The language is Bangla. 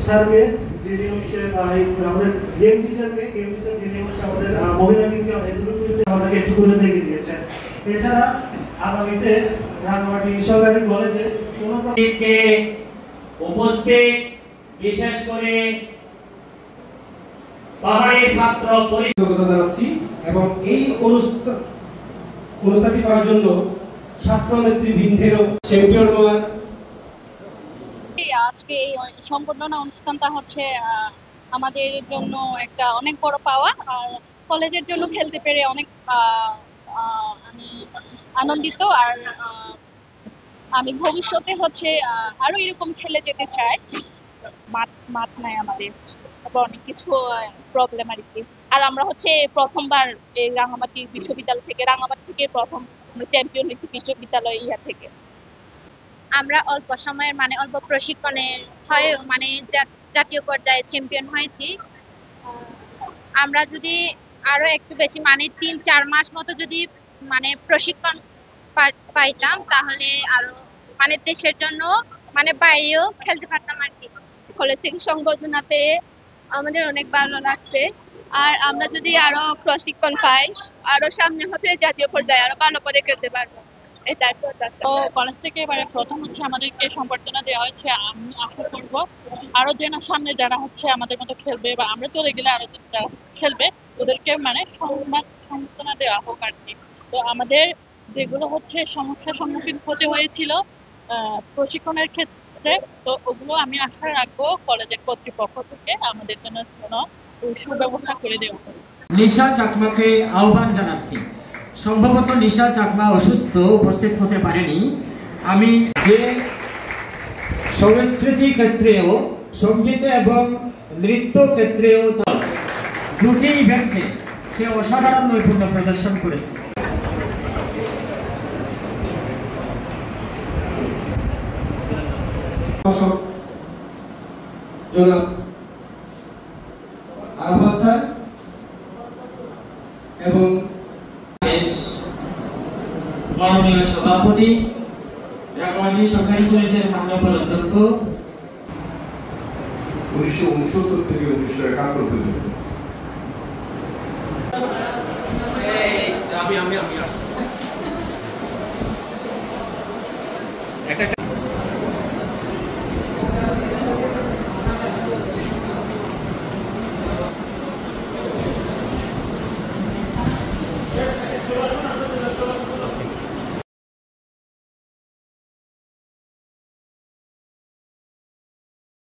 স্যারকে, যিনি হচ্ছে আমাদের গেম টিচারকে, গেম টিচার যিনি হচ্ছে আমাদের মহিলা টিমকে আমাদেরকে একটু করে দেখে দিয়েছেন। এছাড়া আগামীতে রাঙামাটি সরকারি কলেজে উপস্থিত বিশেষ করে পাহাড়ি ছাত্র পরিষদ জানাচ্ছি এবং এই অনুষ্ঠানটি করার জন্য ছাত্র নেতৃবৃন্দেরও চ্যাম্পিয়ন হওয়ার আজকে এই সম্বর্ধনা অনুষ্ঠানটা হচ্ছে আমাদের জন্য একটা অনেক বড় পাওয়া, আর কলেজের জন্য খেলতে পেরে অনেক আমি আনন্দিত। আর আমি ভবিষ্যতে হচ্ছে আরো এরকম খেলে যেতে চাই। মাঠ নাই আমাদের, তারপর অনেক কিছু প্রবলেম আর কি। আর আমরা হচ্ছে প্রথমবার এই রাঙামাটি বিশ্ববিদ্যালয় থেকে, রাঙামাটি থেকে প্রথম চ্যাম্পিয়ন হয়েছি বিশ্ববিদ্যালয় ইয়া থেকে। আমরা অল্প সময়ের অল্প প্রশিক্ষণের হয় জাতীয় পর্যায়ে চ্যাম্পিয়ন হয়েছি। আমরা যদি আরো একটু বেশি 3-4 মাস মতো যদি প্রশিক্ষণ পাইতাম, তাহলে আরো দেশের জন্য বাইরেও খেলতে পারতাম আর কি। কলেজ থেকে সংবর্ধনা পেয়ে আমাদের অনেক ভালো লাগছে। আর আমরা যদি আরো প্রশিক্ষণ পাই, আরো সামনে হতে জাতীয় পর্যায়ে আরো ভালো করে খেলতে পারবো। তো কলেজ থেকে এবারে প্রথম হচ্ছে আমাদেরকে সম্বর্ধনা দেওয়া হয়েছে। আমি আশা করব আরো সামনে যারা হচ্ছে আমাদের মতো খেলবে বা আমরা চলে গেলে আরো যারা খেলবে ওদেরকে সম্বর্ধনা দেওয়া হোক আর কি। তো আমাদের যেগুলো হচ্ছে সমস্যার সম্মুখীন হতে হয়েছিল প্রশিক্ষণের ক্ষেত্রে, তো ওগুলো আমি আশা রাখবো কলেজের কর্তৃপক্ষ থেকে আমাদের জন্য সুব্যবস্থা করে দেওয়া হবে। নিশা চাকমাকে আহ্বান জানাচ্ছি। সম্ভবত নিশা চাকমা অসুস্থ, উপস্থিত হতে পারেনি। আমি যে সংস্কৃতি ক্ষেত্রেও, সঙ্গীত এবং নৃত্য ক্ষেত্রেও দুটি ইভেন্টে সে অসাধারণ নৈপুণ্য প্রদর্শন করেছে। এবং মাননীয় সভাপতি, রাঙামাটি সরকারি কলেজের মাননীয় অধ্যক্ষ, 1969 থেকে 1971 পর্যন্ত একটা